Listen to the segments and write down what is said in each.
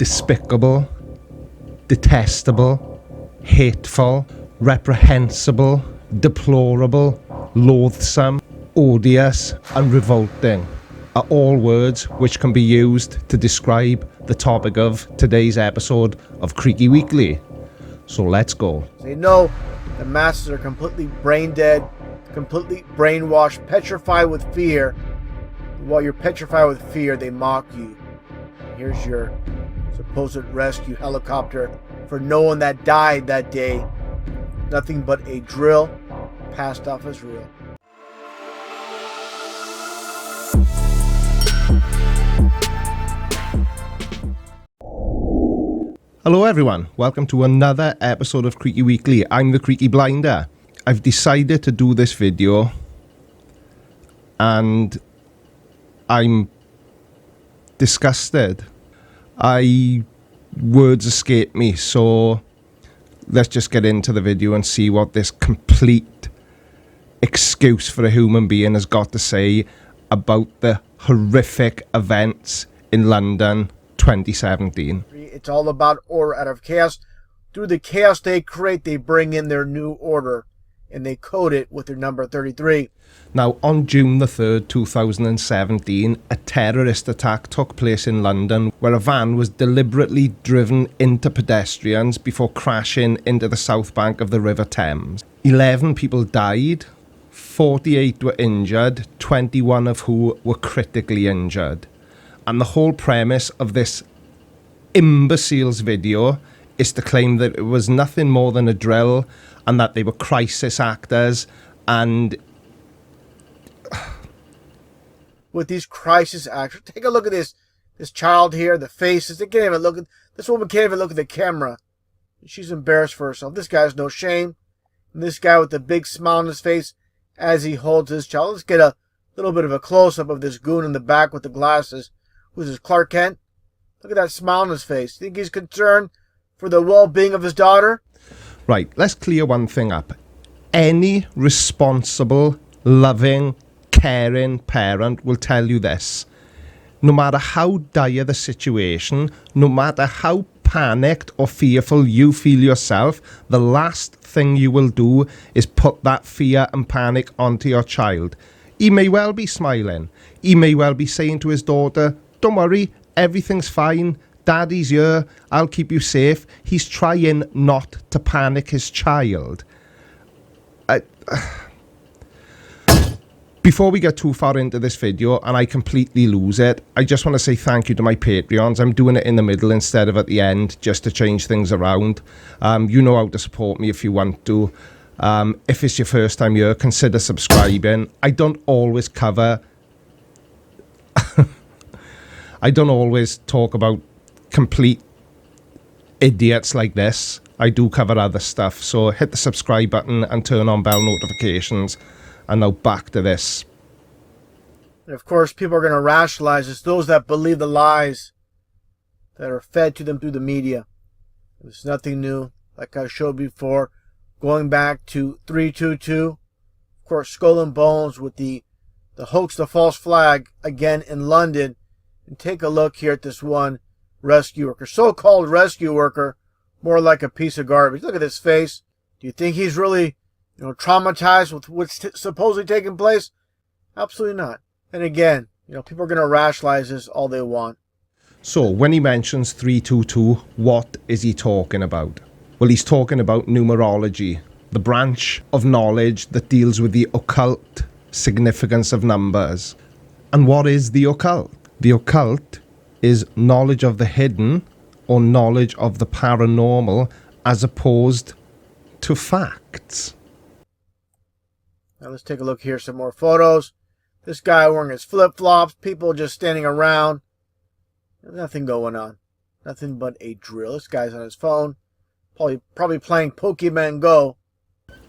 despicable, detestable, hateful, reprehensible, deplorable, loathsome, odious and revolting are all words which can be used to describe the topic of today's episode of Creaky Weekly. So let's go. They know the masses are completely brain dead, completely brainwashed, petrified with fear. While you're petrified with fear, they mock you. Here's your supposed rescue helicopter for no one that died that day. Nothing but a drill passed off as real. Hello everyone, welcome to another episode of Creaky Weekly. I'm the Creaky Blinder. I've decided to do this video and I'm disgusted. Words escape me, so let's just get into the video and see what this complete excuse for a human being has got to say about the horrific events in London 2017. It's all about order out of chaos. Through the chaos they create, they bring in their new order, and they code it with their number 33. Now, on June the 3rd, 2017, a terrorist attack took place in London where a van was deliberately driven into pedestrians before crashing into the south bank of the River Thames. 11 people died, 48 were injured, 21 of whom were critically injured. And the whole premise of this imbecile's video is to claim that it was nothing more than a drill and that they were crisis actors. And with these crisis actors, take a look at this child here, the faces. They can't even look at this woman. Can't even look at the camera. She's embarrassed for herself. This guy has no shame. And this guy with the big smile on his face as he holds his child. Let's get a little bit of a close up of this goon in the back with the glasses. Who's this, Clark Kent? Look at that smile on his face. Think he's concerned for the well-being of his daughter? Right, let's clear one thing up. Any responsible, loving, caring parent will tell you this. No matter how dire the situation, no matter how panicked or fearful you feel yourself, the last thing you will do is put that fear and panic onto your child. He may well be smiling. He may well be saying to his daughter, "Don't worry, everything's fine. Daddy's here. I'll keep you safe." He's trying not to panic his child. Before we get too far into this video and I completely lose it, I just want to say thank you to my Patreons. I'm doing it in the middle instead of at the end, just to change things around. You know how to support me if you want to. If it's your first time here, consider subscribing. I don't always cover... I don't always talk about complete idiots like this. I do cover other stuff. So hit the subscribe button and turn on bell notifications. And now back to this. And of course, people are going to rationalize this. Those that believe the lies that are fed to them through the media. It's nothing new. Like I showed before, going back to 322. Of course, Skull and Bones with the hoax, the false flag, again in London. And take a look here at this one rescue worker. So-called rescue worker, more like a piece of garbage. Look at his face. Do you think he's really, traumatized with what's supposedly taking place? Absolutely not. And again, people are going to rationalize this all they want. So when he mentions 322, what is he talking about? Well, he's talking about numerology, the branch of knowledge that deals with the occult significance of numbers. And what is the occult? The occult is knowledge of the hidden or knowledge of the paranormal as opposed to facts. Now let's take a look here, some more photos. This guy wearing his flip-flops, people just standing around. Nothing going on. Nothing but a drill. This guy's on his phone, probably playing Pokemon Go.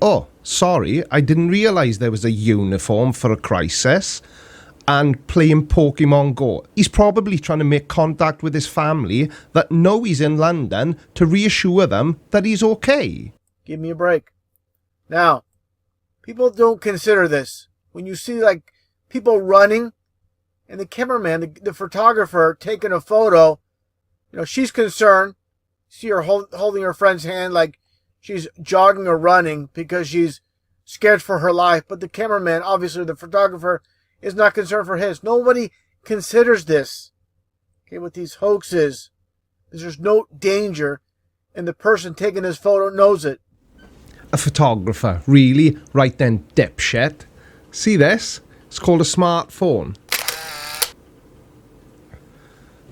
Oh, sorry, I didn't realise there was a uniform for a crisis. And playing Pokemon Go. He's probably trying to make contact with his family that know he's in London to reassure them that he's okay. Give me a break. Now, people don't consider this. When you see like people running and the cameraman, the photographer taking a photo, she's concerned. See her holding her friend's hand like she's jogging or running because she's scared for her life. But the cameraman, obviously the photographer, is not concerned for his. Nobody considers this. Okay, with these hoaxes, there's no danger, and the person taking this photo knows it. A photographer, really? Right then, dipshit. See this? It's called a smartphone.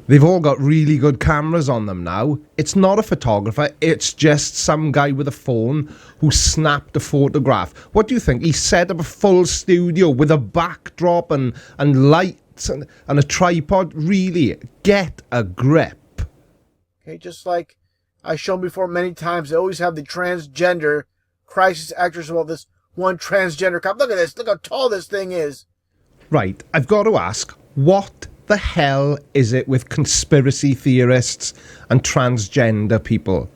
They've all got really good cameras on them now. It's not a photographer, it's just some guy with a phone who snapped a photograph. What do you think? He set up a full studio with a backdrop and lights and a tripod? Really? Get a grip. Okay, just like I've shown before many times, they always have the transgender crisis actors. Well, this one transgender cop. Look at this. Look how tall this thing is. Right, I've got to ask, what the hell is it with conspiracy theorists and transgender people?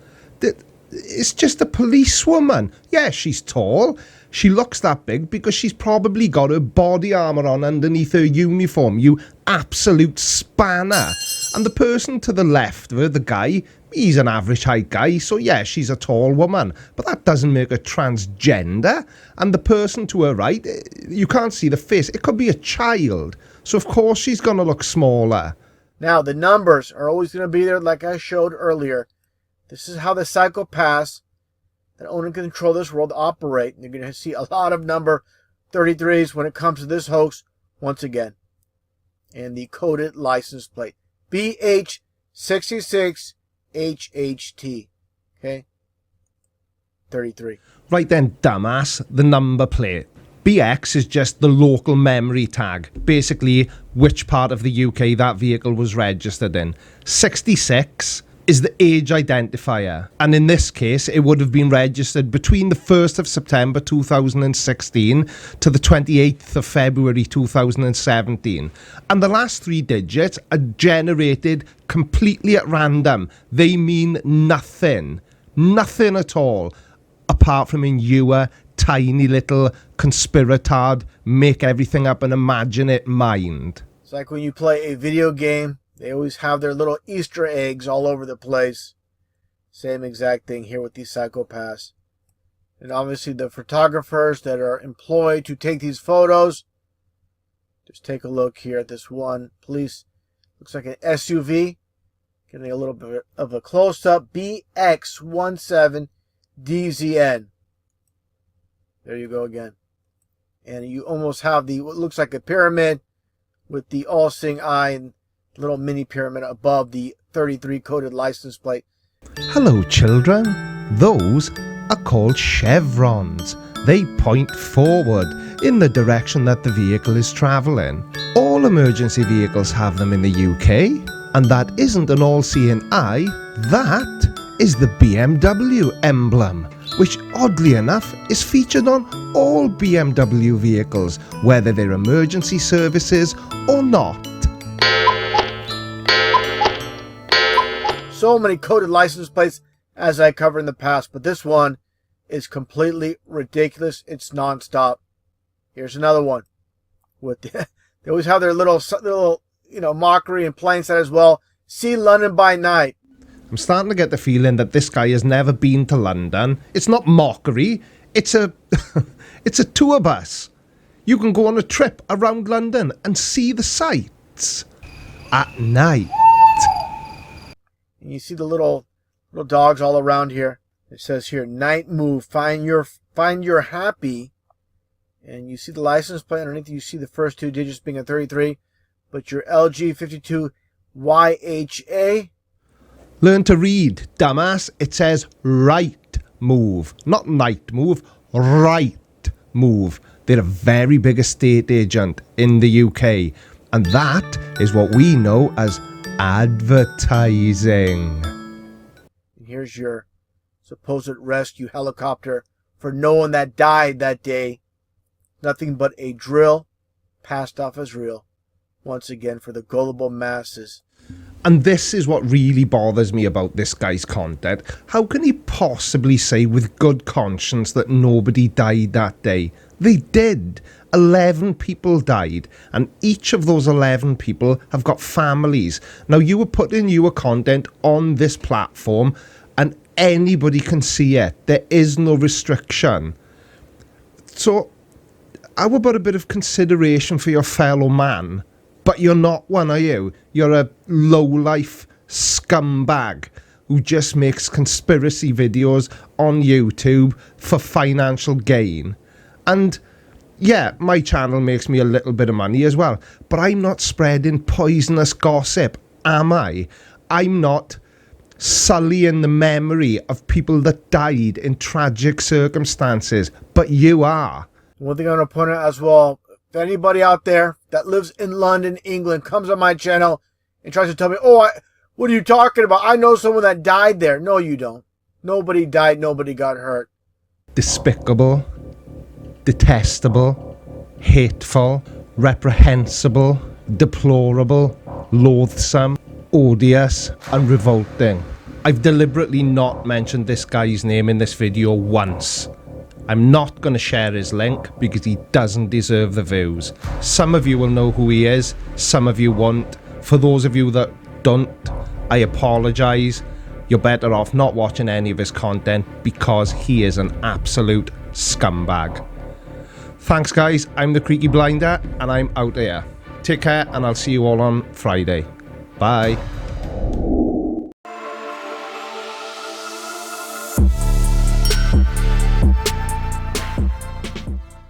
It's just a policewoman. Yeah, she's tall. She looks that big because she's probably got her body armour on underneath her uniform, you absolute spanner. And the person to the left of her, the guy, he's an average height guy, so yeah, she's a tall woman. But that doesn't make her transgender. And the person to her right, you can't see the face. It could be a child. So of course she's going to look smaller. Now, the numbers are always going to be there like I showed earlier. This is how the psychopaths that own and control this world operate. And you're going to see a lot of number 33s when it comes to this hoax once again. And the coded license plate. BH66HHT. Okay? 33. Right then, dumbass, the number plate. BX is just the local memory tag, basically which part of the UK that vehicle was registered in. 66 is the age identifier, and in this case it would have been registered between the 1st of September 2016 to the 28th of February 2017, and the last three digits are generated completely at random. They mean nothing at all, apart from in your tiny little conspiratard, make everything up and imagine it mind. It's like when you play a video game, they always have their little Easter eggs all over the place. Same exact thing here with these psychopaths. And obviously the photographers that are employed to take these photos. Just take a look here at this one. Police, looks like an SUV. Getting a little bit of a close-up. BX17DZN. There you go again. And you almost have the what looks like a pyramid with the all-seeing eye and little mini pyramid above the 33 coded license plate. Hello, children. Those are called chevrons. They point forward in the direction that the vehicle is travelling. All emergency vehicles have them in the UK, and that isn't an all-seeing eye. That is the BMW emblem, which oddly enough is featured on all BMW vehicles, whether they're emergency services or not. So many coded license plates as I covered in the past, but this one is completely ridiculous. It's non-stop. Here's another one. They always have their little mockery and plain sight as well. See London by night. I'm starting to get the feeling that this guy has never been to London. It's not mockery. It's a it's a tour bus. You can go on a trip around London and see the sights at night. And you see the little dogs all around here. It says here, night move, find your happy. And you see the license plate underneath. You see the first two digits being a 33, but your LG52YHA. Learn to read, dumbass. It says right move, not night move, right move. They're a very big estate agent in the UK, and that is what we know as advertising. And here's your supposed rescue helicopter for no one that died that day. Nothing but a drill passed off as real. Once again for the gullible masses. And this is what really bothers me about this guy's content. How can he possibly say with good conscience that nobody died that day? They did. 11 people died, and each of those 11 people have got families. Now, you were putting your content on this platform, and anybody can see it. There is no restriction. So, how about a bit of consideration for your fellow man? But you're not one, are you? You're a low-life scumbag who just makes conspiracy videos on YouTube for financial gain. And yeah, my channel makes me a little bit of money as well, but I'm not spreading poisonous gossip, am I? I'm not sullying the memory of people that died in tragic circumstances, but you are. One thing I'm going to point out as well, if anybody out there that lives in London, England, comes on my channel and tries to tell me, what are you talking about? I know someone that died there. No, you don't. Nobody died. Nobody got hurt. Despicable, detestable, hateful, reprehensible, deplorable, loathsome, odious, and revolting. I've deliberately not mentioned this guy's name in this video once. I'm not going to share his link because he doesn't deserve the views. Some of you will know who he is, some of you won't. For those of you that don't, I apologise. You're better off not watching any of his content because he is an absolute scumbag. Thanks guys, I'm the Creaky Blinder and I'm out here. Take care and I'll see you all on Friday. Bye.